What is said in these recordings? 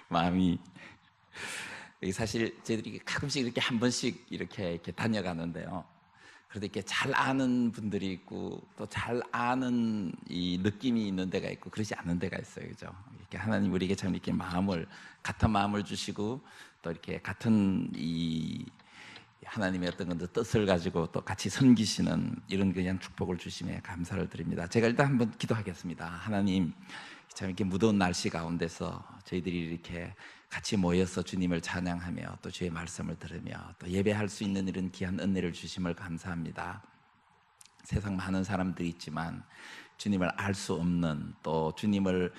마음이 사실 저희들이 가끔씩 이렇게 한 번씩 이렇게 다녀가는데요. 그래도 이렇게 잘 아는 분들이 있고 또 잘 아는 이 느낌이 있는 데가 있고 그러지 않는 데가 있어요, 그죠? 이렇게 하나님 우리에게 참 이렇게 같은 마음을 주시고 또 이렇게 같은 이 하나님의 어떤 건데 뜻을 가지고 또 같이 섬기시는 이런 그냥 축복을 주심에 감사를 드립니다. 제가 일단 한번 기도하겠습니다. 하나님, 참 이렇게 무더운 날씨 가운데서 저희들이 이렇게 같이 모여서 주님을 찬양하며 또 주의 말씀을 들으며 또 예배할 수 있는 이런 귀한 은혜를 주심을 감사합니다. 세상 많은 사람들이 있지만 주님을 알 수 없는, 또 주님을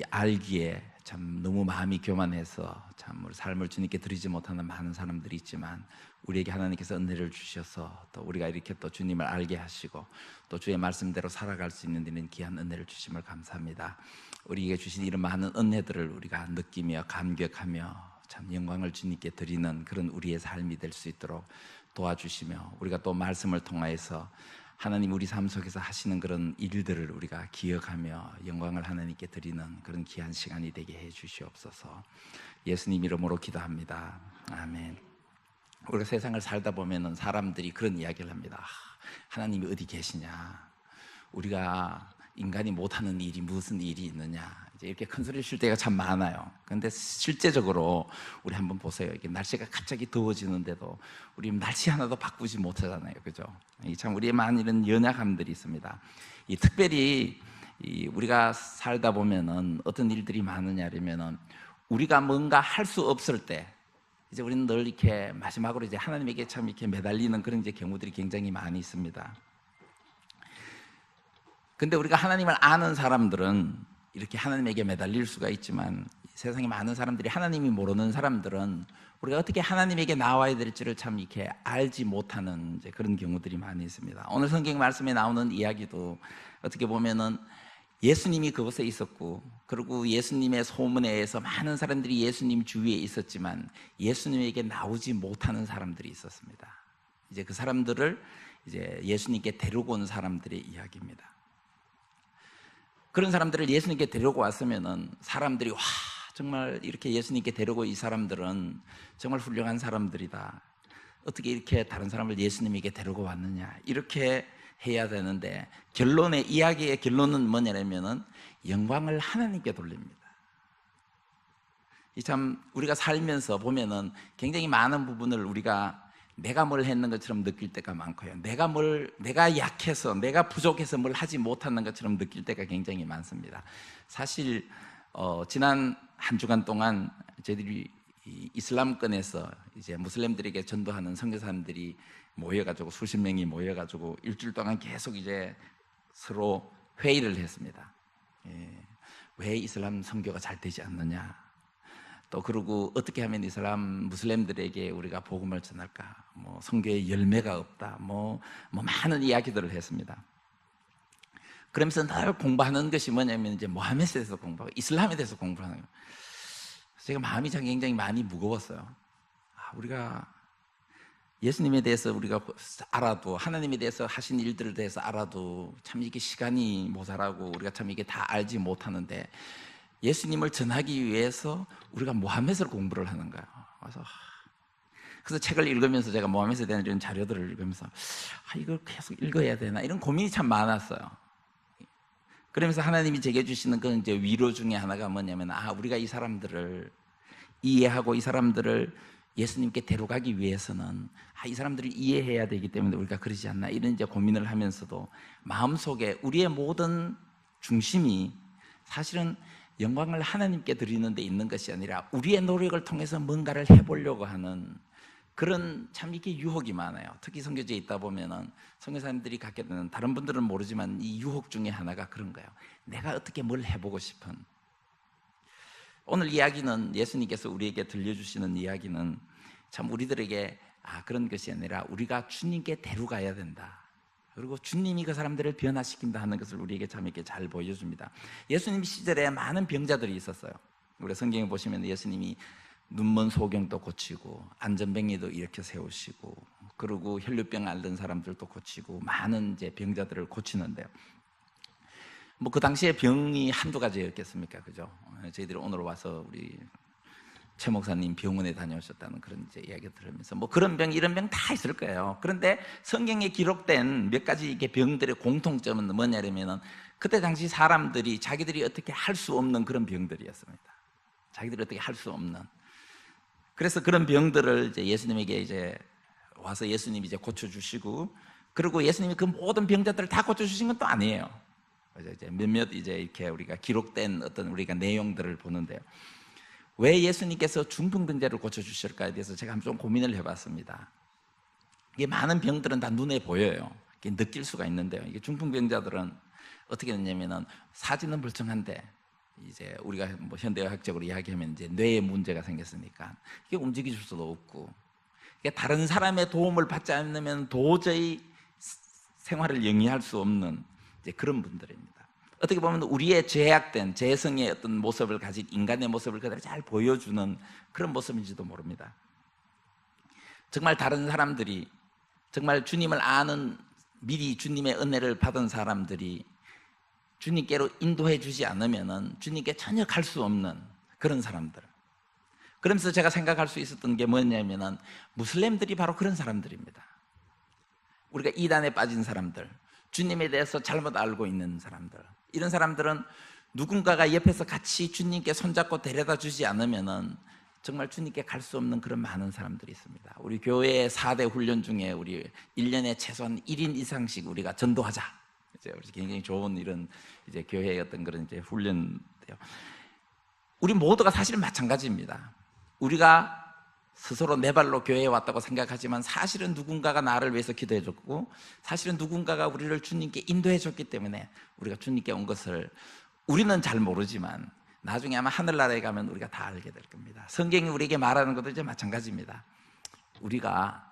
알기에 참 너무 마음이 교만해서 참 우리 삶을 주님께 드리지 못하는 많은 사람들이 있지만, 우리에게 하나님께서 은혜를 주셔서 또 우리가 이렇게 또 주님을 알게 하시고 또 주의 말씀대로 살아갈 수 있는 이런 귀한 은혜를 주심을 감사합니다. 우리에게 주신 이런 많은 은혜들을 우리가 느끼며 감격하며 참 영광을 주님께 드리는 그런 우리의 삶이 될 수 있도록 도와주시며, 우리가 또 말씀을 통하여서 하나님 우리 삶 속에서 하시는 그런 일들을 우리가 기억하며 영광을 하나님께 드리는 그런 귀한 시간이 되게 해 주시옵소서. 예수님 이름으로 기도합니다. 아멘. 우리가 세상을 살다 보면은 사람들이 그런 이야기를 합니다. 하나님이 어디 계시냐? 우리가 인간이 못하는 일이 무슨 일이 있느냐? 이제 이렇게 큰 소리를 칠 때가 참 많아요. 그런데 실제적으로 우리 한번 보세요. 이게 날씨가 갑자기 더워지는데도 우리 날씨 하나도 바꾸지 못하잖아요, 그죠? 참 우리의 많은 이런 연약함들이 있습니다. 특별히 우리가 살다 보면은 어떤 일들이 많으냐면은 우리가 뭔가 할 수 없을 때, 이제 우리는 늘 이렇게 마지막으로 이제 하나님에게 참 이렇게 매달리는 그런 이제 경우들이 굉장히 많이 있습니다. 근데 우리가 하나님을 아는 사람들은 이렇게 하나님에게 매달릴 수가 있지만, 세상에 많은 사람들이 하나님이 모르는 사람들은 우리가 어떻게 하나님에게 나와야 될지를 참 이렇게 알지 못하는 이제 그런 경우들이 많이 있습니다. 오늘 성경 말씀에 나오는 이야기도 어떻게 보면은 예수님이 그곳에 있었고, 그리고 예수님의 소문에 의해서 많은 사람들이 예수님 주위에 있었지만 예수님에게 나오지 못하는 사람들이 있었습니다. 이제 그 사람들을 이제 예수님께 데리고 온 사람들의 이야기입니다. 그런 사람들을 예수님께 데리고 왔으면은 사람들이 와, 정말 이렇게 예수님께 데리고 이 사람들은 정말 훌륭한 사람들이다, 어떻게 이렇게 다른 사람을 예수님에게 데리고 왔느냐, 이렇게 해야 되는데, 이야기의 결론은 뭐냐면은 영광을 하나님께 돌립니다. 참 우리가 살면서 보면은 굉장히 많은 부분을 우리가 내가 뭘 했는 것처럼 느낄 때가 많고요, 내가 약해서, 내가 부족해서 뭘 하지 못하는 것처럼 느낄 때가 굉장히 많습니다. 사실 지난 한 주간 동안 저희들이 이슬람권에서 이제 무슬림들에게 전도하는 선교사님들이 모여가지고, 수십 명이 모여가지고 일주일 동안 계속 이제 서로 회의를 했습니다. 왜 이슬람 선교가 잘 되지 않느냐, 또 그리고 어떻게 하면 이슬람 무슬림들에게 우리가 복음을 전할까, 뭐 선교의 열매가 없다, 뭐 많은 이야기들을 했습니다. 그러면서 늘 공부하는 것이 뭐냐면 이제 모하메드에 대해서 공부하고 이슬람에 대해서 공부하는 거예요. 제가 마음이 굉장히 많이 무거웠어요. 우리가 예수님에 대해서 우리가 알아도, 하나님에 대해서 하신 일들에 대해서 알아도 참 이게 시간이 모자라고 우리가 참 이게 다 알지 못하는데, 예수님을 전하기 위해서 우리가 모하메드를 공부를 하는 거예요. 그래서 책을 읽으면서 제가 모하메드에 대한 이런 자료들을 읽으면서 이걸 계속 읽어야 되나, 이런 고민이 참 많았어요. 그러면서 하나님이 제게 주시는 그 이제 위로 중에 하나가 뭐냐면, 우리가 이 사람들을 이해하고 이 사람들을 예수님께 데려가기 위해서는 이 사람들을 이해해야 되기 때문에 우리가 그러지 않나, 이런 이제 고민을 하면서도 마음속에 우리의 모든 중심이 사실은 영광을 하나님께 드리는 데 있는 것이 아니라 우리의 노력을 통해서 뭔가를 해보려고 하는 그런 참 이게 유혹이 많아요. 특히 선교지에 있다 보면은 선교사님들이 갖게 되는, 다른 분들은 모르지만 이 유혹 중에 하나가 그런 거예요. 내가 어떻게 뭘 해보고 싶은. 오늘 이야기는, 예수님께서 우리에게 들려주시는 이야기는 참 우리들에게 그런 것이 아니라 우리가 주님께 데려가야 된다, 그리고 주님이 그 사람들을 변화시킨다 하는 것을 우리에게 참 이렇게 잘 보여줍니다. 예수님 시절에 많은 병자들이 있었어요. 우리 성경에 보시면 예수님이 눈먼 소경도 고치고 안전뱅이도 일으켜 세우시고, 그리고 혈류병 앓는 사람들도 고치고 많은 이제 병자들을 고치는데요. 뭐 그 당시에 병이 한두 가지였겠습니까? 그죠? 저희들이 오늘 와서 우리 최 목사님 병원에 다녀오셨다는 그런 이제 이야기 들으면서 뭐 그런 병, 이런 병 다 있을 거예요. 그런데 성경에 기록된 몇 가지 이게 병들의 공통점은 뭐냐면은 그때 당시 사람들이 자기들이 어떻게 할 수 없는 그런 병들이었습니다. 자기들이 어떻게 할 수 없는. 그래서 그런 병들을 이제 예수님에게 이제 와서 예수님이 이제 고쳐주시고, 그리고 예수님이 그 모든 병자들을 다 고쳐주신 건 또 아니에요. 이제 몇몇 이제 이렇게 우리가 기록된 어떤 우리가 내용들을 보는데요. 왜 예수님께서 중풍병자를 고쳐주실까에 대해서 제가 한번 좀 고민을 해봤습니다. 이게 많은 병들은 다 눈에 보여요. 이게 느낄 수가 있는데요. 이게 중풍병자들은 어떻게 되냐면은 사진은 멀쩡한데 이제 우리가 뭐 현대의학적으로 이야기하면 이제 뇌에 문제가 생겼으니까 이게 움직일 수도 없고, 이게 다른 사람의 도움을 받지 않으면 도저히 생활을 영위할 수 없는 이제 그런 분들입니다. 어떻게 보면 우리의 죄악된 죄성의 어떤 모습을 가진 인간의 모습을 그대로 잘 보여주는 그런 모습인지도 모릅니다. 정말 다른 사람들이, 정말 주님을 아는, 미리 주님의 은혜를 받은 사람들이 주님께로 인도해 주지 않으면 주님께 전혀 갈 수 없는 그런 사람들. 그러면서 제가 생각할 수 있었던 게 뭐냐면 무슬림들이 바로 그런 사람들입니다. 우리가 이단에 빠진 사람들, 주님에 대해서 잘못 알고 있는 사람들, 이런 사람들은 누군가가 옆에서 같이 주님께 손잡고 데려다 주지 않으면 정말 주님께 갈 수 없는 그런 많은 사람들이 있습니다. 우리 교회의 4대 훈련 중에 우리 1년에 최소한 1인 이상씩 우리가 전도하자, 이제 굉장히 좋은 이런 이제 교회의 어떤 그런 이제 훈련인데요. 우리 모두가 사실은 마찬가지입니다. 우리가 스스로 내 발로 교회에 왔다고 생각하지만 사실은 누군가가 나를 위해서 기도해 줬고, 사실은 누군가가 우리를 주님께 인도해 줬기 때문에 우리가 주님께 온 것을 우리는 잘 모르지만 나중에 아마 하늘나라에 가면 우리가 다 알게 될 겁니다. 성경이 우리에게 말하는 것도 이제 마찬가지입니다. 우리가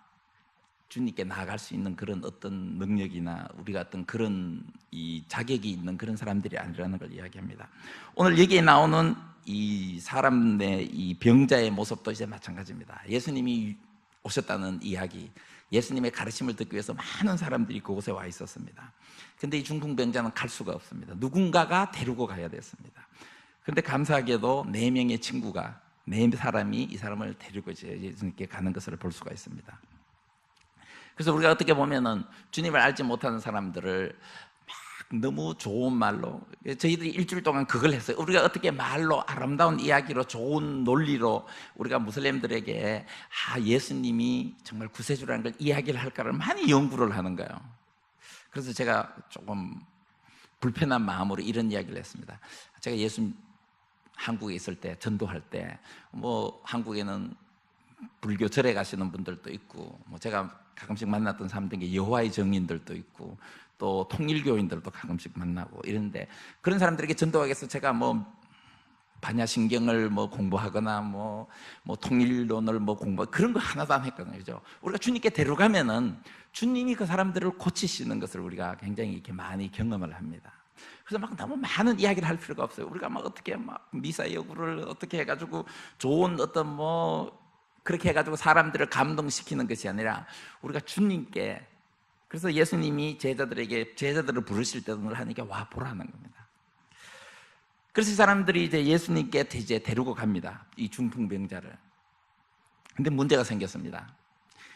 주님께 나아갈 수 있는 그런 어떤 능력이나 우리가 어떤 그런 이 자격이 있는 그런 사람들이 아니라는 걸 이야기합니다. 오늘 여기에 나오는 이 사람의 이 병자의 모습도 이제 마찬가지입니다. 예수님이 오셨다는 이야기, 예수님의 가르침을 듣기 위해서 많은 사람들이 그곳에 와 있었습니다. 근데 이 중풍병자는 갈 수가 없습니다. 누군가가 데리고 가야 됐습니다. 그런데 감사하게도 4명의 친구가, 4사람이 이 사람을 데리고 이제 예수님께 가는 것을 볼 수가 있습니다. 그래서 우리가 어떻게 보면은 주님을 알지 못하는 사람들을 막 너무 좋은 말로, 저희들이 일주일 동안 그걸 했어요. 우리가 어떻게 말로 아름다운 이야기로 좋은 논리로 우리가 무슬림들에게 예수님이 정말 구세주라는 걸 이야기를 할까를 많이 연구를 하는 거예요. 그래서 제가 조금 불편한 마음으로 이런 이야기를 했습니다. 제가 예수 한국에 있을 때, 전도할 때 뭐 한국에는 불교 절에 가시는 분들도 있고, 뭐 제가 가끔씩 만났던 사람들 중에 여호와의 증인들도 있고, 또 통일교인들도 가끔씩 만나고 이런데, 그런 사람들에게 전도하기 위해서 제가 뭐 반야신경을 뭐 공부하거나 뭐 통일론을 뭐 공부, 그런 거 하나도 안 했거든요. 그죠? 우리가 주님께 데려가면은 주님이 그 사람들을 고치시는 것을 우리가 굉장히 이렇게 많이 경험을 합니다. 그래서 막 너무 많은 이야기를 할 필요가 없어요. 우리가 막 어떻게 막 미사 여구를 어떻게 해가지고 좋은 어떤 뭐 그렇게 해가지고 사람들을 감동시키는 것이 아니라 우리가 주님께, 그래서 예수님이 제자들을 부르실 때도 하니까 와 보라는 겁니다. 그래서 이 사람들이 이제 예수님께 이제 데리고 갑니다. 이 중풍병자를. 근데 문제가 생겼습니다.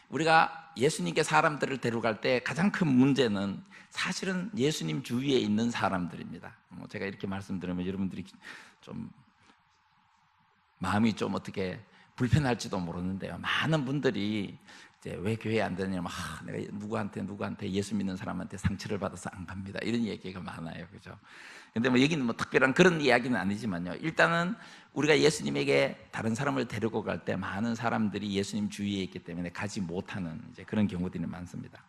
우리가 예수님께 사람들을 데려갈 때 가장 큰 문제는 사실은 예수님 주위에 있는 사람들입니다. 뭐 제가 이렇게 말씀드리면 여러분들이 좀 마음이 좀 어떻게 불편할지도 모르는데요. 많은 분들이 이제 왜 교회 안 다니냐면 내가 누구한테 예수 믿는 사람한테 상처를 받아서 안 갑니다, 이런 얘기가 많아요. 그죠? 근데 뭐 여기는 뭐 특별한 그런 이야기는 아니지만요. 일단은 우리가 예수님에게 다른 사람을 데리고 갈 때 많은 사람들이 예수님 주위에 있기 때문에 가지 못하는 이제 그런 경우들이 많습니다.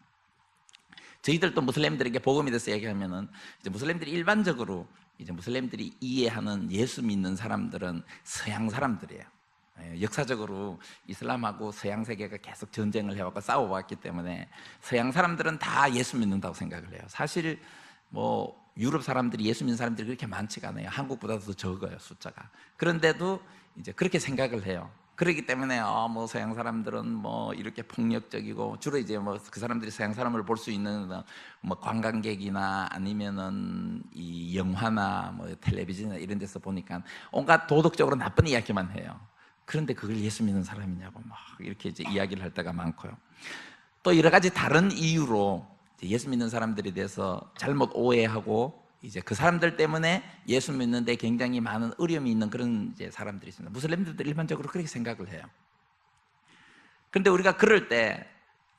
저희들도 무슬림들에게 복음에 대해서 얘기하면은 이제 무슬림들이 일반적으로 이제 무슬림들이 이해하는 예수 믿는 사람들은 서양 사람들이에요. 역사적으로 이슬람하고 서양 세계가 계속 전쟁을 해왔고 싸워왔기 때문에 서양 사람들은 다 예수 믿는다고 생각을 해요. 사실 뭐 유럽 사람들이 예수 믿는 사람들이 그렇게 많지가 않아요. 한국보다도 더 적어요, 숫자가. 그런데도 이제 그렇게 생각을 해요. 그렇기 때문에 뭐 서양 사람들은 뭐 이렇게 폭력적이고, 주로 이제 뭐 그 사람들이 서양 사람을 볼 수 있는 뭐 관광객이나 아니면은 이 영화나 뭐 텔레비전이나 이런 데서 보니까 온갖 도덕적으로 나쁜 이야기만 해요. 그런데 그걸 예수 믿는 사람이냐고 막 이렇게 이제 이야기를 할 때가 많고요. 또 여러 가지 다른 이유로 예수 믿는 사람들에 대해서 잘못 오해하고, 이제 그 사람들 때문에 예수 믿는데 굉장히 많은 어려움이 있는 그런 이제 사람들이 있습니다. 무슬림들도 일반적으로 그렇게 생각을 해요. 그런데 우리가 그럴 때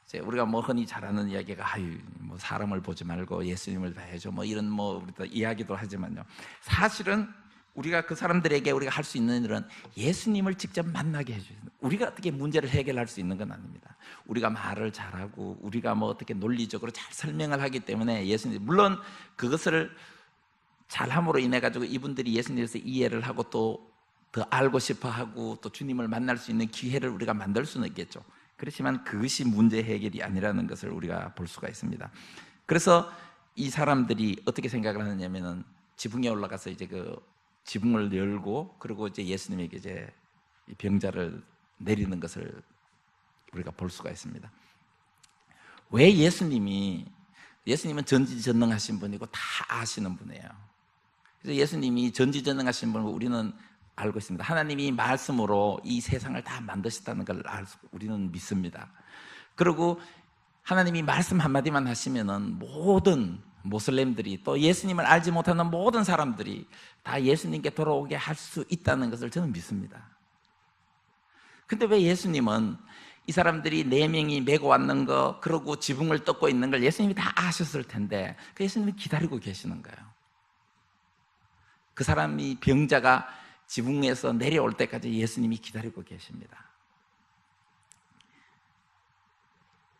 이제 우리가 뭐 흔히 잘하는 이야기가, 아유 뭐 사람을 보지 말고 예수님을 봐야죠, 뭐 이런 뭐 우리도 이야기도 하지만요, 사실은 우리가 그 사람들에게 우리가 할 수 있는 일은 예수님을 직접 만나게 해주는, 우리가 어떻게 문제를 해결할 수 있는 건 아닙니다. 우리가 말을 잘하고 우리가 뭐 어떻게 논리적으로 잘 설명을 하기 때문에 예수님, 물론 그것을 잘함으로 인해 가지고 이분들이 예수님에 대해서 이해를 하고 또 더 알고 싶어하고 또 주님을 만날 수 있는 기회를 우리가 만들 수는 있겠죠. 그렇지만 그것이 문제 해결이 아니라는 것을 우리가 볼 수가 있습니다. 그래서 이 사람들이 어떻게 생각을 하느냐면은, 지붕에 올라가서 이제 그 지붕을 열고, 그리고 이제 예수님에게 이제 이 병자를 내리는 것을 우리가 볼 수가 있습니다. 왜 예수님은 전지전능하신 분이고 다 아시는 분이에요. 그래서 예수님이 전지전능하신 분이고 우리는 알고 있습니다. 하나님이 말씀으로 이 세상을 다 만드셨다는 걸 우리는 믿습니다. 그리고 하나님이 말씀 한마디만 하시면은 모든 모슬렘들이, 또 예수님을 알지 못하는 모든 사람들이 다 예수님께 돌아오게 할 수 있다는 것을 저는 믿습니다. 근데 왜 예수님은 이 사람들이 4명이 메고 왔는 거, 그러고 지붕을 뜯고 있는 걸 예수님이 다 아셨을 텐데 그 예수님이 기다리고 계시는 거예요. 그 사람이, 병자가 지붕에서 내려올 때까지 예수님이 기다리고 계십니다.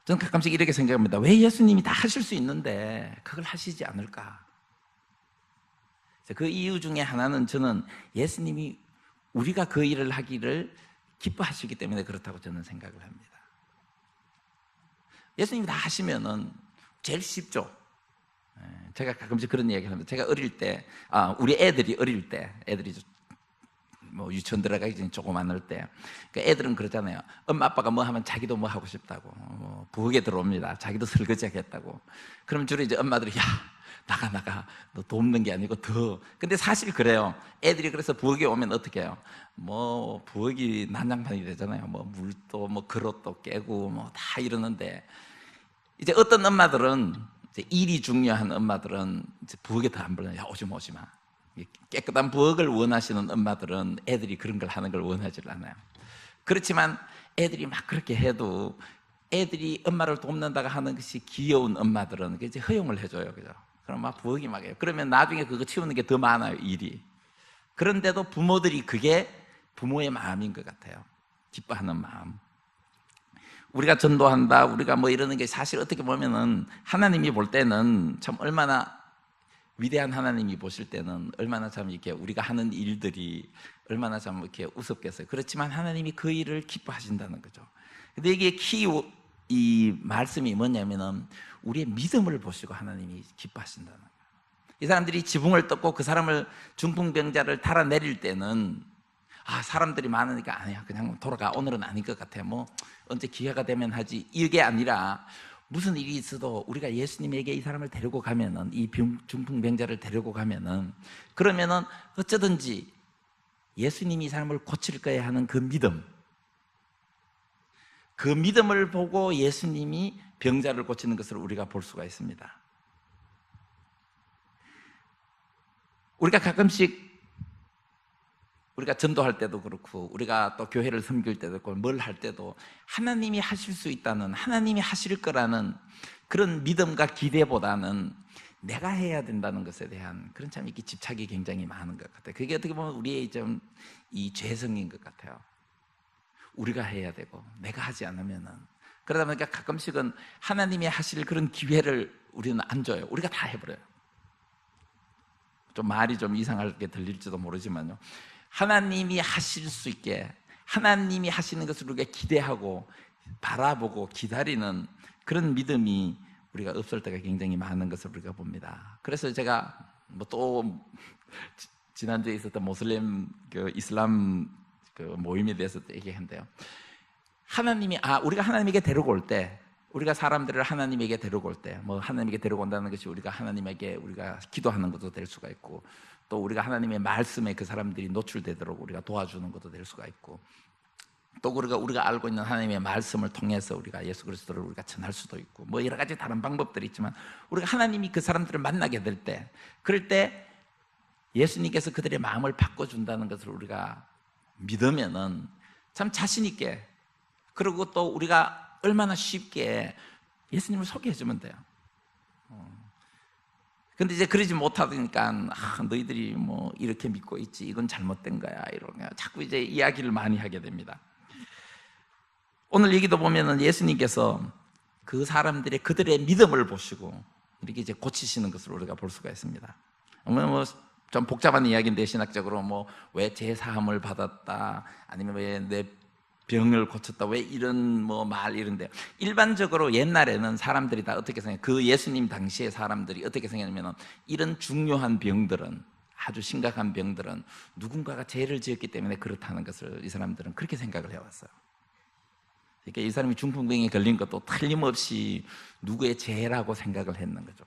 저는 가끔씩 이렇게 생각합니다. 왜 예수님이 다 하실 수 있는데 그걸 하시지 않을까? 그 이유 중에 하나는, 저는 예수님이 우리가 그 일을 하기를 기뻐하시기 때문에 그렇다고 저는 생각을 합니다. 예수님이 다 하시면은 제일 쉽죠. 제가 가끔씩 그런 이야기를 합니다. 제가 어릴 때, 우리 애들이 어릴 때, 애들이 뭐 유치원 들어가기 전에 조그만할 때, 그러니까 애들은 그러잖아요. 엄마 아빠가 뭐 하면 자기도 뭐 하고 싶다고, 부엌에 들어옵니다. 자기도 설거지 하겠다고. 그럼 주로 이제 엄마들이, 야 나가 너 돕는 게 아니고 더. 근데 사실 그래요. 애들이 그래서 부엌에 오면 어떻게 해요? 뭐 부엌이 난장판이 되잖아요. 뭐 물도 뭐 그릇도 깨고 뭐 다 이러는데, 이제 어떤 엄마들은, 이제 일이 중요한 엄마들은 이제 부엌에 더 안 불러요. 야 오지 마. 깨끗한 부엌을 원하시는 엄마들은 애들이 그런 걸 하는 걸 원하지 않아요. 그렇지만 애들이 막 그렇게 해도, 애들이 엄마를 돕는다고 하는 것이 귀여운 엄마들은 이제 허용을 해줘요. 그죠? 그럼 막 부엌이 막 해요. 그러면 나중에 그거 치우는 게 더 많아요, 일이. 그런데도 부모들이, 그게 부모의 마음인 것 같아요. 기뻐하는 마음. 우리가 전도한다, 우리가 뭐 이러는 게 사실 어떻게 보면은 하나님이 볼 때는 참 얼마나 위대한, 하나님이 보실 때는 얼마나 참 이렇게 우리가 하는 일들이 얼마나 참 이렇게 우습겠어요. 그렇지만 하나님이 그 일을 기뻐하신다는 거죠. 근데 이게 이 말씀이 뭐냐면은 우리의 믿음을 보시고 하나님이 기뻐하신다는 거예요. 이 사람들이 지붕을 뜯고 그 사람을, 중풍병자를 달아내릴 때는, 사람들이 많으니까 아니야, 그냥 돌아가, 오늘은 아닌 것 같아, 뭐 언제 기회가 되면 하지, 이게 아니라 무슨 일이 있어도 우리가 예수님에게 이 사람을 데리고 가면은, 이 중풍병자를 데리고 가면은, 그러면은 어쩌든지 예수님이 이 사람을 고칠 거야 하는 그 믿음, 그 믿음을 보고 예수님이 병자를 고치는 것을 우리가 볼 수가 있습니다. 우리가 가끔씩, 우리가 전도할 때도 그렇고, 우리가 또 교회를 섬길 때도 그렇고, 뭘 할 때도 하나님이 하실 수 있다는, 하나님이 하실 거라는 그런 믿음과 기대보다는 내가 해야 된다는 것에 대한 그런 참 이렇게 집착이 굉장히 많은 것 같아요. 그게 어떻게 보면 우리의 좀 이 죄성인 것 같아요. 우리가 해야 되고 내가 하지 않으면은, 그러다 보니까 가끔씩은 하나님이 하실 그런 기회를 우리는 안 줘요. 우리가 다 해버려요. 좀 말이 좀 이상하게 들릴지도 모르지만요, 하나님이 하실 수 있게, 하나님이 하시는 것을 우리가 기대하고 바라보고 기다리는 그런 믿음이 우리가 없을 때가 굉장히 많은 것을 우리가 봅니다. 그래서 제가 뭐 또 지난주에 있었던 모슬렘 그 이슬람 그 모임에 대해서 얘기한대요. 하나님이 우리가 하나님에게 데리고 올 때, 우리가 사람들을 하나님에게 데리고 올 때, 뭐 하나님에게 데리고 온다는 것이 우리가 하나님에게 우리가 기도하는 것도 될 수가 있고, 또 우리가 하나님의 말씀에 그 사람들이 노출되도록 우리가 도와주는 것도 될 수가 있고, 또 우리가 알고 있는 하나님의 말씀을 통해서 우리가 예수 그리스도를 우리가 전할 수도 있고, 뭐 여러 가지 다른 방법들이 있지만, 우리가 하나님이 그 사람들을 만나게 될 때, 그럴 때 예수님께서 그들의 마음을 바꿔준다는 것을 우리가 믿으면은 참 자신 있게, 그리고 또 우리가 얼마나 쉽게 예수님을 소개해주면 돼요. 근데 이제 그러지 못하니까 너희들이 뭐 이렇게 믿고 있지, 이건 잘못된 거야, 이러면 자꾸 이제 이야기를 많이 하게 됩니다. 오늘 얘기도 보면은 예수님께서 그 사람들의 그들의 믿음을 보시고 이렇게 이제 고치시는 것을 우리가 볼 수가 있습니다. 좀 복잡한 이야기인데, 신학적으로 뭐 왜 죄 사함을 받았다, 아니면 왜 내 병을 고쳤다, 왜 이런 뭐 말 이런데, 일반적으로 옛날에는 사람들이 다 어떻게 생각해요? 그 예수님 당시의 사람들이 어떻게 생각하냐면, 이런 중요한 병들은, 아주 심각한 병들은 누군가가 죄를 지었기 때문에 그렇다는 것을 이 사람들은 그렇게 생각을 해왔어요. 그러니까 이 사람이 중풍병에 걸린 것도 틀림없이 누구의 죄라고 생각을 했는 거죠.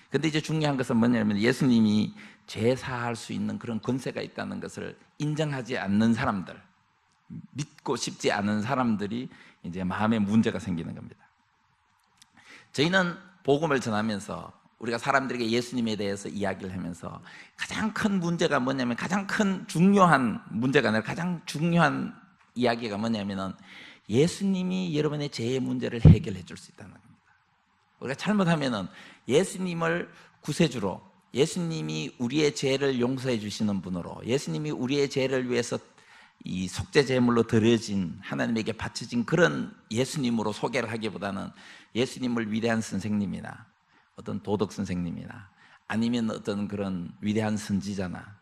근데 이제 중요한 것은 뭐냐면, 예수님이 죄 사할 수 있는 그런 권세가 있다는 것을 인정하지 않는 사람들, 믿고 싶지 않은 사람들이 이제 마음에 문제가 생기는 겁니다. 저희는 복음을 전하면서, 우리가 사람들에게 예수님에 대해서 이야기를 하면서 가장 큰 문제가 뭐냐면, 가장 큰 중요한 문제가 아니라 가장 중요한 이야기가 뭐냐면은, 예수님이 여러분의 죄의 문제를 해결해 줄 수 있다는 겁니다. 우리가 잘못하면은 예수님을 구세주로, 예수님이 우리의 죄를 용서해 주시는 분으로, 예수님이 우리의 죄를 위해서 이 속죄 제물로 드려진, 하나님에게 바쳐진 그런 예수님으로 소개를 하기보다는, 예수님을 위대한 선생님이나 어떤 도덕 선생님이나, 아니면 어떤 그런 위대한 선지자나,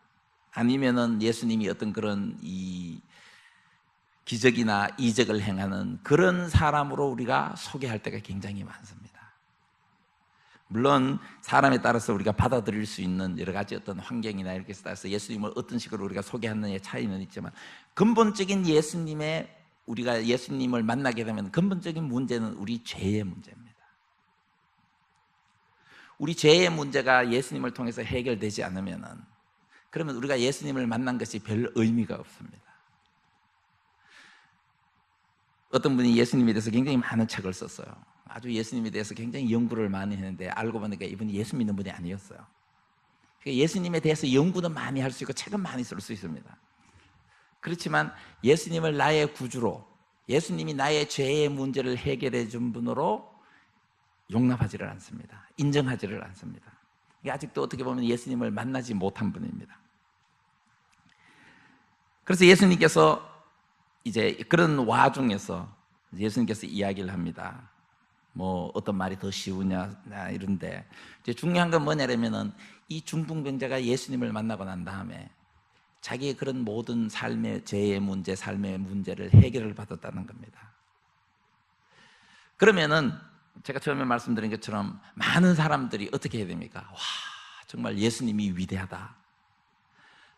아니면은 예수님이 어떤 그런 이 기적이나 이적을 행하는 그런 사람으로 우리가 소개할 때가 굉장히 많습니다. 물론 사람에 따라서 우리가 받아들일 수 있는 여러 가지 어떤 환경이나 이렇게 따라서 예수님을 어떤 식으로 우리가 소개하느냐의 차이는 있지만, 근본적인 우리가 예수님을 만나게 되면 근본적인 문제는 우리 죄의 문제입니다. 우리 죄의 문제가 예수님을 통해서 해결되지 않으면은, 그러면 우리가 예수님을 만난 것이 별 의미가 없습니다. 어떤 분이 예수님에 대해서 굉장히 많은 책을 썼어요. 아주 예수님에 대해서 굉장히 연구를 많이 했는데, 알고 보니까 이분이 예수 믿는 분이 아니었어요. 그러니까 예수님에 대해서 연구도 많이 할 수 있고 책은 많이 쓸 수 있습니다. 그렇지만 예수님을 나의 구주로, 예수님이 나의 죄의 문제를 해결해 준 분으로 용납하지를 않습니다. 인정하지를 않습니다. 아직도 어떻게 보면 예수님을 만나지 못한 분입니다. 그래서 예수님께서 이제 그런 와중에서 예수님께서 이야기를 합니다. 뭐 어떤 말이 더 쉬우냐 이런데, 이제 중요한 건 뭐냐면은, 이 중풍병자가 예수님을 만나고 난 다음에 자기의 그런 모든 삶의 죄의 문제, 삶의 문제를 해결을 받았다는 겁니다. 그러면은 제가 처음에 말씀드린 것처럼 많은 사람들이 어떻게 해야 됩니까? 와, 정말 예수님이 위대하다,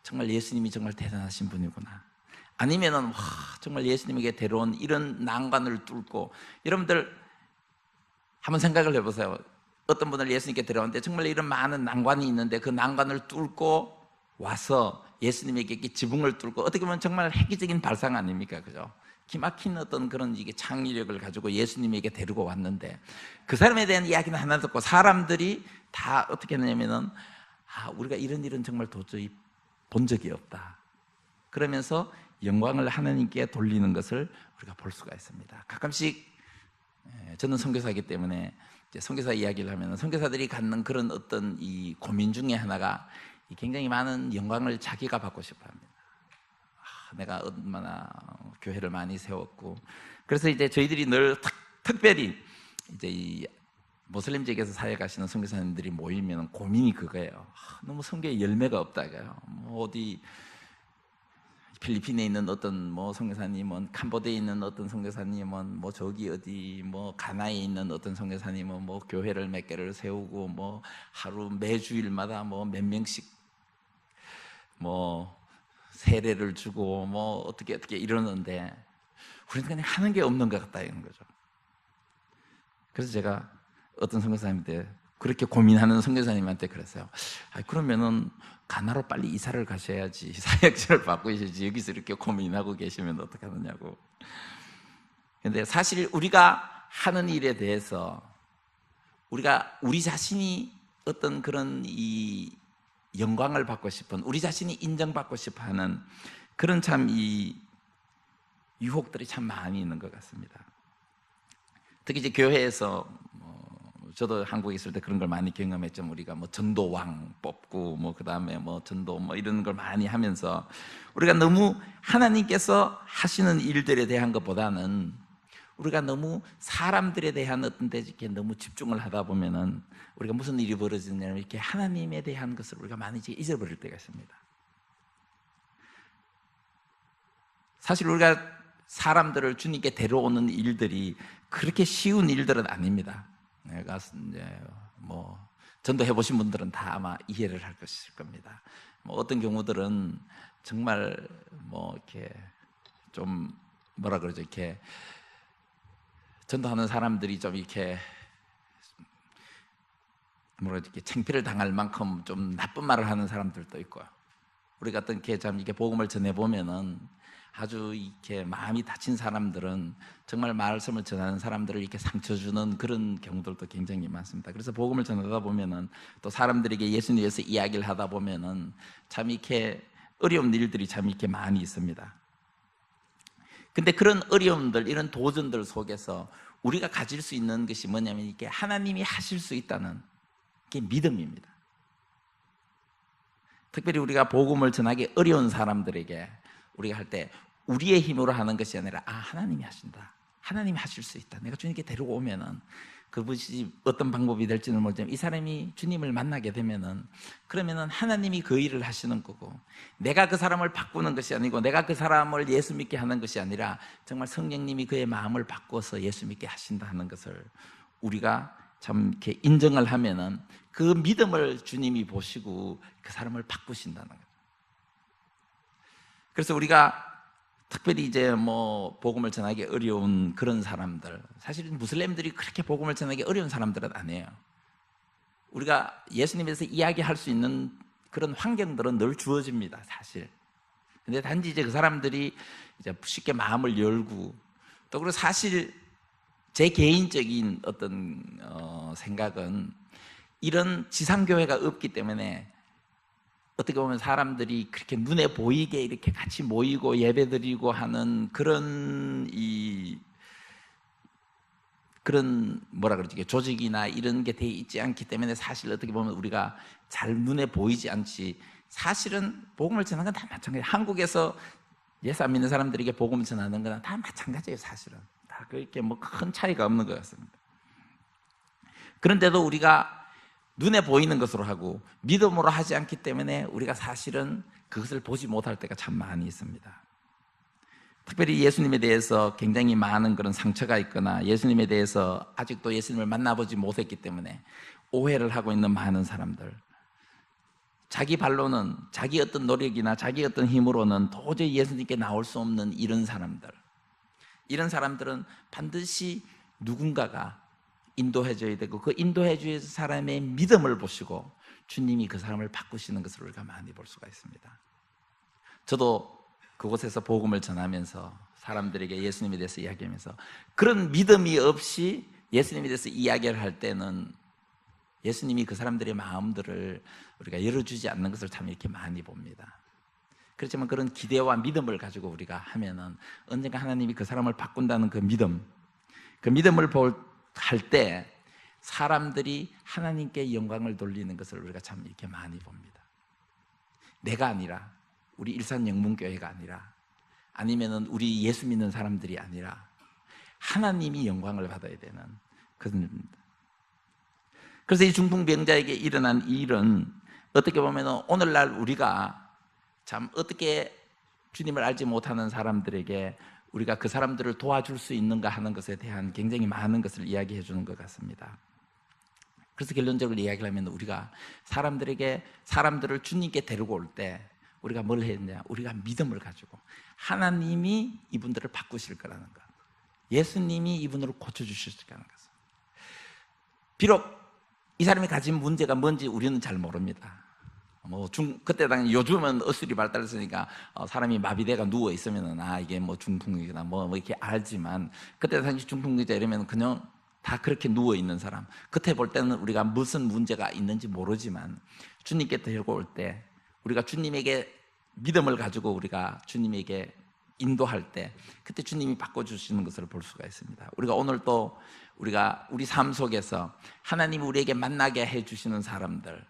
정말 예수님이 정말 대단하신 분이구나, 아니면은 와, 정말 예수님에게 데려온 이런 난관을 뚫고, 여러분들 한번 생각을 해보세요. 어떤 분을 예수님께 데려오는데 정말 이런 많은 난관이 있는데, 그 난관을 뚫고 와서 예수님에게 지붕을 뚫고, 어떻게 보면 정말 획기적인 발상 아닙니까? 그죠? 기막힌 어떤 그런 이게 창의력을 가지고 예수님에게 데리고 왔는데, 그 사람에 대한 이야기는 하나도 없고 사람들이 다 어떻게 했냐면은, 우리가 이런 일은 정말 도저히 본 적이 없다, 그러면서 영광을 하나님께 돌리는 것을 우리가 볼 수가 있습니다. 가끔씩 저는 선교사이기 때문에 이제 선교사 이야기를 하면, 선교사들이 갖는 그런 어떤 이 고민 중에 하나가, 굉장히 많은 영광을 자기가 받고 싶어 합니다. 내가 얼마나 교회를 많이 세웠고, 그래서 이제 저희들이 늘 특별히 이제 이 모슬림 지역에서 사역하시는 선교사님들이 모이면 고민이 그거예요. 너무 선교에 열매가 없다고요. 뭐 어디 필리핀에 있는 어떤 뭐 선교사님은, 캄보디아에 있는 어떤 선교사님은, 뭐 저기 어디 뭐 가나에 있는 어떤 선교사님은 뭐 교회를 몇 개를 세우고, 뭐 하루 매주일마다 뭐 몇 명씩 뭐 세례를 주고 뭐 어떻게 이러는데 우리는 그냥 하는 게 없는 것 같다 이런 거죠. 그래서 제가 어떤 선교사님한테 그렇게 고민하는 선교사님한테 그랬어요. 그러면은 가나로 빨리 이사를 가셔야지, 사역지를 바꾸셔야지, 여기서 이렇게 고민하고 계시면 어떡하느냐고. 근데 사실 우리가 하는 일에 대해서 우리 자신이 어떤 그런 이 영광을 받고 싶은, 우리 자신이 인정받고 싶어 하는 그런 참 이 유혹들이 참 많이 있는 것 같습니다. 특히 이제 교회에서 저도 한국에 있을 때 그런 걸 많이 경험했죠. 우리가 뭐 전도왕 뽑고 뭐 그다음에 뭐 전도 뭐 이런 걸 많이 하면서 우리가 너무 하나님께서 하시는 일들에 대한 것보다는 우리가 너무 사람들에 대한 어떤 데 이렇게 너무 집중을 하다 보면은 우리가 무슨 일이 벌어지냐면 이렇게 하나님에 대한 것을 우리가 많이 이제 잊어버릴 때가 있습니다. 사실 우리가 사람들을 주님께 데려오는 일들이 그렇게 쉬운 일들은 아닙니다. 내가 이제 뭐 전도해 보신 분들은 다 아마 이해를 할 것일 겁니다. 뭐 어떤 경우들은 정말 뭐 이렇게 좀 뭐라 그러죠, 이렇게 전도하는 사람들이 좀 이렇게 뭐라 이렇게 창피를 당할 만큼 좀 나쁜 말을 하는 사람들도 있고요. 우리가 어떤 이렇게 참 이렇게 복음을 전해 보면은 아주 이렇게 마음이 다친 사람들은 정말 말씀을 전하는 사람들을 이렇게 상처 주는 그런 경우들도 굉장히 많습니다. 그래서 복음을 전하다 보면은 또 사람들에게 예수님에 대해서 이야기를 하다 보면은 참 이렇게 어려운 일들이 참 이렇게 많이 있습니다. 근데 그런 어려움들, 이런 도전들 속에서 우리가 가질 수 있는 것이 뭐냐면 이게 하나님이 하실 수 있다는 게 믿음입니다. 특별히 우리가 복음을 전하기 어려운 사람들에게 우리가 할 때 우리의 힘으로 하는 것이 아니라 하나님이 하신다, 하나님이 하실 수 있다, 내가 주님께 데리고 오면은 그것이 어떤 방법이 될지는 모르지만 이 사람이 주님을 만나게 되면은 그러면은 하나님이 그 일을 하시는 거고, 내가 그 사람을 바꾸는 것이 아니고 내가 그 사람을 예수 믿게 하는 것이 아니라 정말 성령님이 그의 마음을 바꿔서 예수 믿게 하신다 하는 것을 우리가 참 이렇게 인정을 하면은 그 믿음을 주님이 보시고 그 사람을 바꾸신다는 거죠. 그래서 우리가 특별히 이제 뭐 복음을 전하기 어려운 그런 사람들, 사실은 무슬림들이 그렇게 복음을 전하기 어려운 사람들은 아니에요. 우리가 예수님에 대해서 이야기할 수 있는 그런 환경들은 늘 주어집니다, 사실. 근데 단지 이제 그 사람들이 이제 쉽게 마음을 열고, 또 그리고 사실 제 개인적인 어떤 생각은 이런 지상교회가 없기 때문에 어떻게 보면 사람들이 그렇게 눈에 보이게 이렇게 같이 모이고 예배드리고 하는 그런 뭐라 그러지, 조직이나 이런 게 돼 있지 않기 때문에 사실 어떻게 보면 우리가 잘 눈에 보이지 않지, 사실은 복음을 전하는 건 다 마찬가지예요. 한국에서 예수 안 믿는 사람들에게 복음을 전하는 건 다 마찬가지예요. 사실은 다 그렇게 뭐 큰 차이가 없는 것 같습니다. 그런데도 우리가 눈에 보이는 것으로 하고 믿음으로 하지 않기 때문에 우리가 사실은 그것을 보지 못할 때가 참 많이 있습니다. 특별히 예수님에 대해서 굉장히 많은 그런 상처가 있거나 예수님에 대해서 아직도 예수님을 만나보지 못했기 때문에 오해를 하고 있는 많은 사람들, 자기 발로는, 자기 어떤 노력이나 자기 어떤 힘으로는 도저히 예수님께 나올 수 없는 이런 사람들은 반드시 누군가가 인도해줘야 되고, 그 인도해줘야 사람의 믿음을 보시고 주님이 그 사람을 바꾸시는 것을 우리가 많이 볼 수가 있습니다. 저도 그곳에서 복음을 전하면서 사람들에게 예수님에 대해서 이야기하면서 그런 믿음이 없이 예수님에 대해서 이야기를 할 때는 예수님이 그 사람들의 마음들을 우리가 열어주지 않는 것을 참 이렇게 많이 봅니다. 그렇지만 그런 기대와 믿음을 가지고 우리가 하면은 언젠가 하나님이 그 사람을 바꾼다는 그 믿음을 할 때 사람들이 하나님께 영광을 돌리는 것을 우리가 참 이렇게 많이 봅니다. 내가 아니라, 우리 일산영문교회가 아니라, 아니면은 우리 예수 믿는 사람들이 아니라 하나님이 영광을 받아야 되는 그런 일입니다. 그래서 이 중풍병자에게 일어난 이 일은 어떻게 보면 오늘날 우리가 참 어떻게 주님을 알지 못하는 사람들에게 우리가 그 사람들을 도와줄 수 있는가 하는 것에 대한 굉장히 많은 것을 이야기해 주는 것 같습니다. 그래서 결론적으로 이야기를 하면 우리가 사람들을 주님께 데리고 올 때 우리가 뭘 했냐? 우리가 믿음을 가지고 하나님이 이분들을 바꾸실 거라는 것, 예수님이 이분을 고쳐주실 거라는 것. 비록 이 사람이 가진 문제가 뭔지 우리는 잘 모릅니다. 그때 당시 요즘은 의술이 발달했으니까 사람이 마비돼가 누워 있으면은 이게 뭐 중풍이나 뭐 이렇게 알지만, 그때 당시 중풍기자 이러면 그냥 다 그렇게 누워 있는 사람, 그때 볼 때는 우리가 무슨 문제가 있는지 모르지만 주님께 데리고 올 때 우리가 주님에게 믿음을 가지고 우리가 주님에게 인도할 때 그때 주님이 바꿔주시는 것을 볼 수가 있습니다. 우리가 오늘 또 우리가 우리 삶 속에서 하나님이 우리에게 만나게 해주시는 사람들,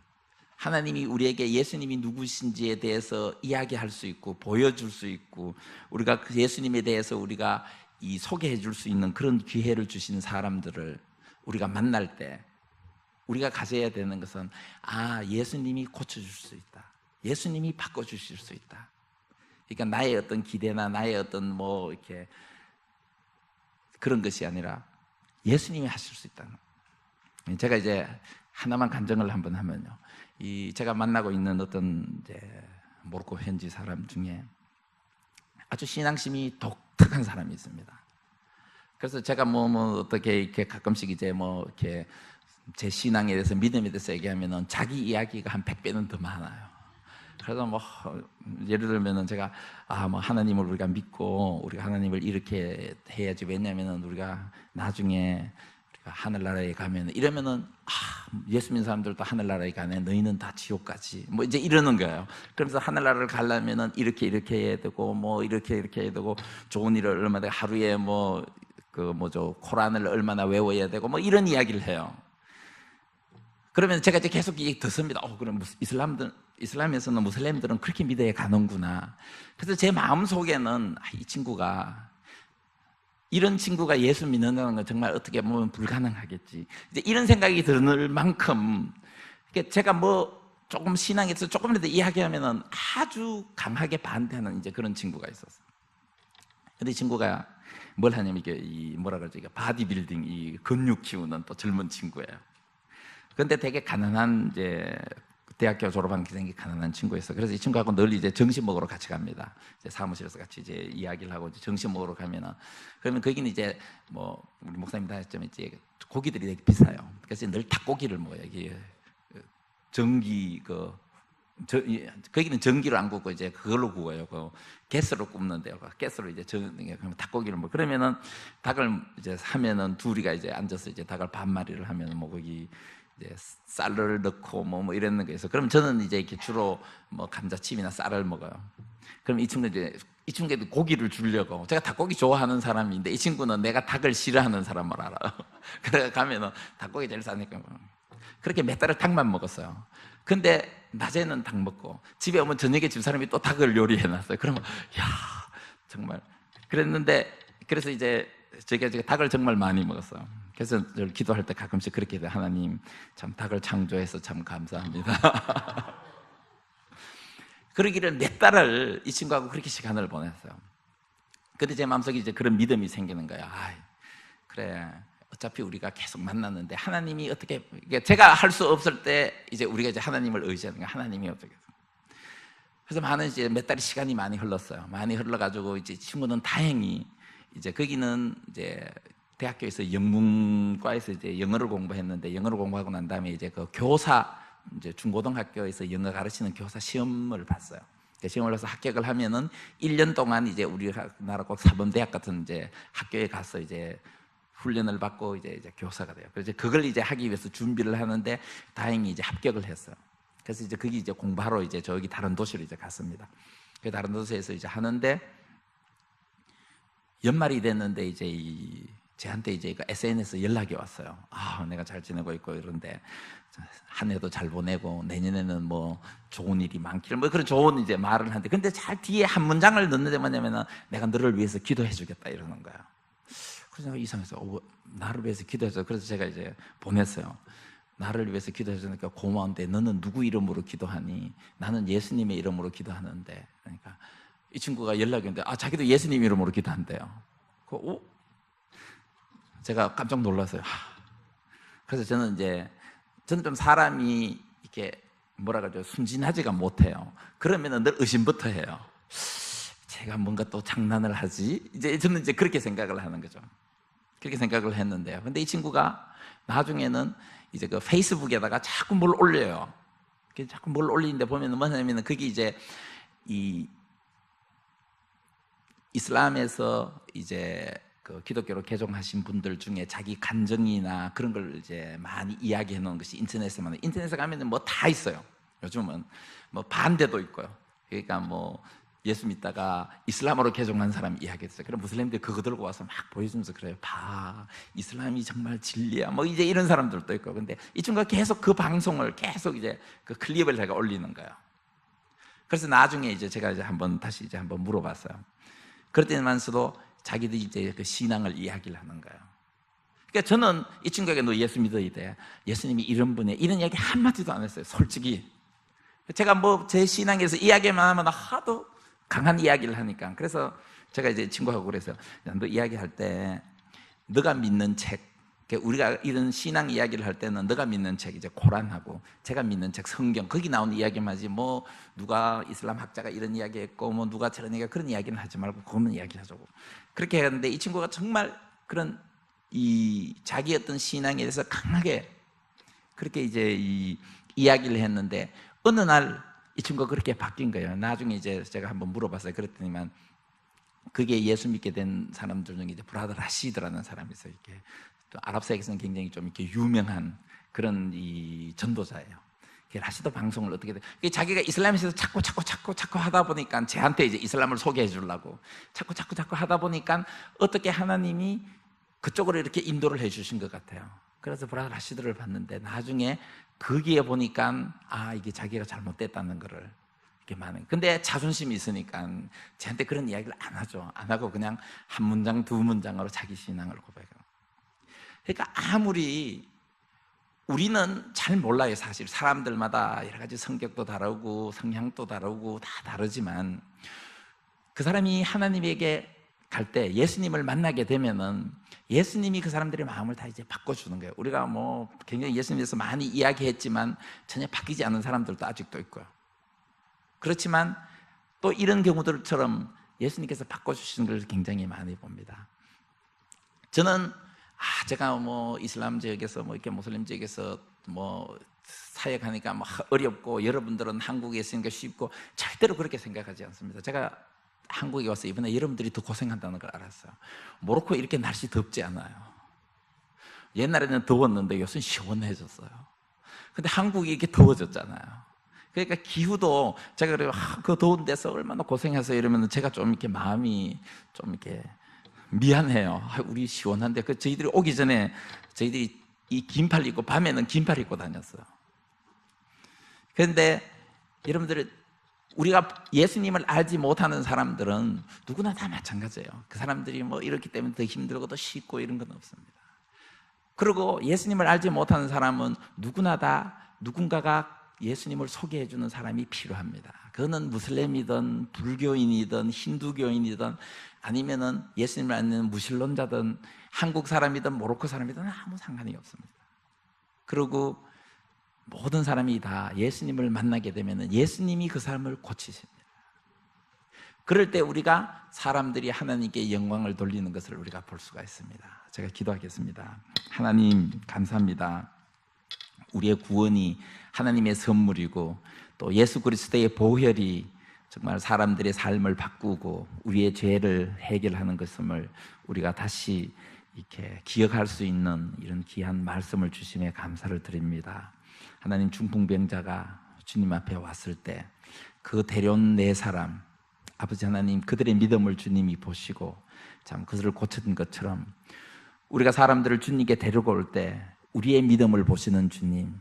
하나님이 우리에게 예수님이 누구신지에 대해서 이야기할 수 있고 보여줄 수 있고 우리가 그 예수님에 대해서 우리가 소개해 줄 수 있는 그런 기회를 주신 사람들을 우리가 만날 때 우리가 가져야 되는 것은 예수님이 고쳐줄 수 있다, 예수님이 바꿔주실 수 있다. 그러니까 나의 어떤 기대나 나의 어떤 뭐 이렇게 그런 것이 아니라 예수님이 하실 수 있다는. 제가 이제 하나만 간증을 한번 하면요, 제가 만나고 있는 어떤 이제 모로코 현지 사람 중에 아주 신앙심이 독특한 사람이 있습니다. 그래서 제가 어떻게 이렇게 가끔씩 이제 이렇게 제 신앙에 대해서 믿음에 대해서 얘기하면은 자기 이야기가 한 100배는 더 많아요. 그래서 예를 들면은 제가 하나님을 우리가 믿고 우리가 하나님을 이렇게 해야지, 왜냐면은 우리가 나중에 우리가 하늘나라에 가면 이러면은 예수 믿는 사람들도 하늘나라에 가네, 너희는 다 지옥 가지, 이제 이러는 거예요. 그러면서 하늘나라를 가려면은 이렇게 해야 되고 이렇게 해야 되고 좋은 일을 얼마나 하루에 코란을 얼마나 외워야 되고 이런 이야기를 해요. 그러면 제가 이제 계속 듣습니다. 그럼 이슬람에서는 무슬림들은 그렇게 믿어야 가는구나. 그래서 제 마음 속에는 이런 친구가 예수 믿는다는 건 정말 어떻게 보면 불가능하겠지, 이제 이런 생각이 드는 만큼 제가 조금 신앙에서 조금이라도 이야기하면은 아주 강하게 반대하는 이제 그런 친구가 있었어요. 근데 이 친구가 뭘 하냐면 이게 바디빌딩, 근육 키우는 또 젊은 친구예요. 근데 되게 가난한 이제 대학교 졸업한 굉장히 가난한 친구였어. 그래서 이 친구하고 늘 이제 점심 먹으러 같이 갑니다. 이제 사무실에서 같이 이제 이야기를 하고 이제 점심 먹으러 가면은, 그러면 거기는 이제 우리 목사님 다 했지만 이제 고기들이 되게 비싸요. 그래서 늘 닭고기를 먹어요. 이게 거기는 전기로 안 굽고 이제 그걸로 구워요. 가스로 굽는데요. 가스로 이제 그러면 닭고기를 그러면은 닭을 이제 하면은 둘이가 이제 앉아서 이제 닭을 반 마리를 하면은 거기 이제 쌀을 넣고 이랬는 거에서, 그럼 저는 이제 이렇게 주로 감자칩이나 쌀을 먹어요. 그럼 이 친구도 고기를 주려고, 제가 닭고기 좋아하는 사람인데 이 친구는 내가 닭을 싫어하는 사람을 알아요. 그래서 가면은 닭고기 제일 싸니까 그렇게 몇 달을 닭만 먹었어요. 근데 낮에는 닭 먹고 집에 오면 저녁에 집사람이 또 닭을 요리해 놨어요. 그러면 정말 그랬는데, 그래서 이제 제가 닭을 정말 많이 먹었어요. 그래서 저를 기도할 때 가끔씩 그렇게 해요. 하나님, 참 닭을 창조해서 참 감사합니다. 그러기를 몇 달을 이 친구하고 그렇게 시간을 보냈어요. 근데 제 마음속에 이제 그런 믿음이 생기는 거예요. 그래, 어차피 우리가 계속 만났는데 하나님이 어떻게, 제가 할 수 없을 때 이제 우리가 이제 하나님을 의지하는 거예요. 하나님이 어떻게. 그래서 이제 몇 달의 시간이 많이 흘렀어요. 많이 흘러가지고 이제 친구는 다행히 이제 거기는 이제 대학교에서 영문과에서 이제 영어를 공부했는데, 영어를 공부하고 난 다음에 이제 교사, 이제 중고등학교에서 영어 가르치는 교사 시험을 봤어요. 시험을 해서 합격을 하면은 1년 동안 이제 우리나라 꼭 사범대학 같은 이제 학교에 가서 이제 훈련을 받고 이제 교사가 돼요. 그래서 그걸 이제 하기 위해서 준비를 하는데 다행히 이제 합격을 했어요. 그래서 이제 거기 이제 공부하러 이제 저기 다른 도시로 이제 갔습니다. 그 다른 도시에서 이제 하는데 연말이 됐는데 이제 저한테 이제 SNS 연락이 왔어요. 내가 잘 지내고 있고 이런데 한 해도 잘 보내고 내년에는 좋은 일이 많기를 그런 좋은 이제 말을 하는데, 근데 잘 뒤에 한 문장을 넣는데 뭐냐면은 내가 너를 위해서 기도해 주겠다 이러는 거야. 그래서 이상해서 나를 위해서 기도해줘. 그래서 제가 이제 보냈어요. 나를 위해서 기도해 주니까 고마운데 너는 누구 이름으로 기도하니? 나는 예수님의 이름으로 기도하는데. 그러니까 이 친구가 연락이 오는데 자기도 예수님 이름으로 기도한대요. 제가 깜짝 놀랐어요. 그래서 저는 좀 사람이 이렇게 뭐라 그러죠? 순진하지가 못해요. 그러면은 늘 의심부터 해요. 제가 뭔가 또 장난을 하지? 저는 그렇게 생각을 하는 거죠. 그렇게 생각을 했는데요. 근데 이 친구가 나중에는 이제 그 페이스북에다가 자꾸 뭘 올려요. 자꾸 뭘 올리는데 보면은 뭐냐면은 그게 이제 이 이슬람에서 이제 그 기독교로 개종하신 분들 중에 자기 간증이나 그런 걸 이제 많이 이야기해 놓은 것이 인터넷에 가면은 뭐 다 있어요. 요즘은 뭐 반대도 있고요. 그러니까 뭐 예수 믿다가 이슬람으로 개종한 사람 이야기했어요. 그럼 무슬림들이 그거 들고 와서 막 보여주면서 그래요. 봐, 이슬람이 정말 진리야. 뭐 이제 이런 사람들도 있고. 근데 이 친구가 계속 그 방송을 계속 이제 그 클립을 제가 올리는 거예요. 그래서 나중에 이제 제가 이제 다시 한번 물어봤어요. 그럴 때만서도 자기들이 이제 그 신앙을 이야기를 하는 거예요. 그러니까 저는 이 친구에게 너 예수 믿어야 돼. 예수님이 이런 분이야. 이런 이야기 한마디도 안 했어요. 솔직히. 제가 뭐 제 신앙에서 이야기만 하면 하도 강한 이야기를 하니까. 그래서 제가 이제 친구하고 그래서 너 이야기할 때 너가 믿는 책, 우리가 이런 신앙 이야기를 할 때는 너가 믿는 책 이제 코란하고 제가 믿는 책 성경 거기 나오는 이야기만 하지 뭐 누가 이슬람 학자가 이런 이야기했고 뭐 누가 저런 얘기가 그런 이야기는 하지 말고 그것만 이야기하자고 그렇게 했는데 이 친구가 정말 그런 이 자기 어떤 신앙에 대해서 강하게 그렇게 이제 이야기를 했는데 어느 날 이 친구가 그렇게 바뀐 거예요. 나중에 이제 제가 한번 물어봤어요. 그랬더니만 그게 예수 믿게 된 사람들 중에 이제 브라더 라시드라는 사람이 있어요. 이렇게 또 아랍사회에서는 굉장히 좀 이렇게 유명한 그런 이 전도자예요. 라시드 방송을 어떻게 돼? 자기가 이슬람에서 자꾸 하다 보니까 쟤한테 이제 이슬람을 소개해 주려고 자꾸 하다 보니까 어떻게 하나님이 그쪽으로 이렇게 인도를 해 주신 것 같아요. 그래서 브라더 라시드를 봤는데 나중에 거기에 보니까 이게 자기가 잘못됐다는 거를 이렇게 많은. 근데 자존심이 있으니까 쟤한테 그런 이야기를 안 하죠. 안 하고 그냥 한 문장 두 문장으로 자기 신앙을 고백해요. 그러니까 아무리 우리는 잘 몰라요. 사실 사람들마다 여러 가지 성격도 다르고 성향도 다르고 다 다르지만 그 사람이 하나님에게 갈 때 예수님을 만나게 되면은 예수님이 그 사람들의 마음을 다 이제 바꿔주는 거예요. 우리가 뭐 굉장히 예수님에 대해서 많이 이야기했지만 전혀 바뀌지 않은 사람들도 아직도 있고요. 그렇지만 또 이런 경우들처럼 예수님께서 바꿔주시는 걸 굉장히 많이 봅니다. 저는 제가 뭐 이슬람 지역에서 뭐 이렇게 무슬림 지역에서 뭐 사역하니까 뭐 어렵고 여러분들은 한국에 있으니까 쉽고 절대로 그렇게 생각하지 않습니다. 제가 한국에 와서 이번에 여러분들이 더 고생한다는 걸 알았어요. 모로코 이렇게 날씨 덥지 않아요. 옛날에는 더웠는데 요새는 시원해졌어요. 근데 한국이 이렇게 더워졌잖아요. 그러니까 기후도 제가 그래요. 그 더운 데서 얼마나 고생해서 이러면 제가 좀 이렇게 마음이 좀 이렇게 미안해요. 우리 시원한데 저희들이 오기 전에 저희들이 이 긴팔 입고 밤에는 긴팔 입고 다녔어요. 그런데 여러분들 우리가 예수님을 알지 못하는 사람들은 누구나 다 마찬가지예요. 그 사람들이 뭐 이렇기 때문에 더 힘들고 더 쉽고 이런 건 없습니다. 그리고 예수님을 알지 못하는 사람은 누구나 다 누군가가 예수님을 소개해 주는 사람이 필요합니다. 그거는 무슬림이든 불교인이든 힌두교인이든 아니면은 예수님을 믿는 무신론자든 한국 사람이든 모로코 사람이든 아무 상관이 없습니다. 그리고 모든 사람이 다 예수님을 만나게 되면 예수님이 그 사람을 고치십니다. 그럴 때 우리가 사람들이 하나님께 영광을 돌리는 것을 우리가 볼 수가 있습니다. 제가 기도하겠습니다. 하나님 감사합니다. 우리의 구원이 하나님의 선물이고 또 예수 그리스도의 보혈이 정말 사람들의 삶을 바꾸고 우리의 죄를 해결하는 것임을 우리가 다시 이렇게 기억할 수 있는 이런 귀한 말씀을 주심에 감사를 드립니다. 하나님, 중풍병자가 주님 앞에 왔을 때 그 데려온 네 사람, 아버지 하나님, 그들의 믿음을 주님이 보시고 참 그들을 고쳤던 것처럼 우리가 사람들을 주님께 데리고 올 때 우리의 믿음을 보시는 주님,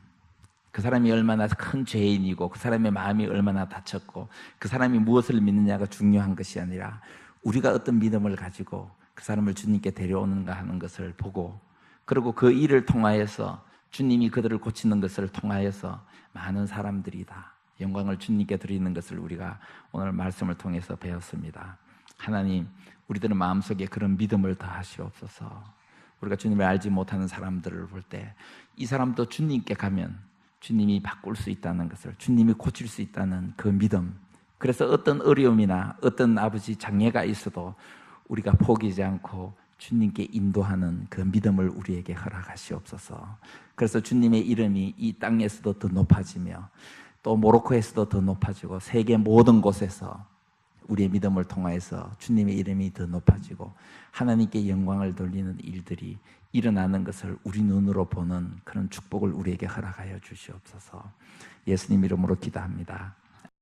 그 사람이 얼마나 큰 죄인이고 그 사람의 마음이 얼마나 다쳤고 그 사람이 무엇을 믿느냐가 중요한 것이 아니라 우리가 어떤 믿음을 가지고 그 사람을 주님께 데려오는가 하는 것을 보고, 그리고 그 일을 통하여서 주님이 그들을 고치는 것을 통하여서 많은 사람들이 다 영광을 주님께 드리는 것을 우리가 오늘 말씀을 통해서 배웠습니다. 하나님, 우리들의 마음속에 그런 믿음을 더하시옵소서. 우리가 주님을 알지 못하는 사람들을 볼 때 이 사람도 주님께 가면 주님이 바꿀 수 있다는 것을, 주님이 고칠 수 있다는 그 믿음. 그래서 어떤 어려움이나 어떤 아버지 장애가 있어도 우리가 포기하지 않고 주님께 인도하는 그 믿음을 우리에게 허락하시옵소서. 그래서 주님의 이름이 이 땅에서도 더 높아지며 또 모로코에서도 더 높아지고 세계 모든 곳에서 우리의 믿음을 통하여서 주님의 이름이 더 높아지고 하나님께 영광을 돌리는 일들이 일어나는 것을 우리 눈으로 보는 그런 축복을 우리에게 허락하여 주시옵소서. 예수님 이름으로 기도합니다.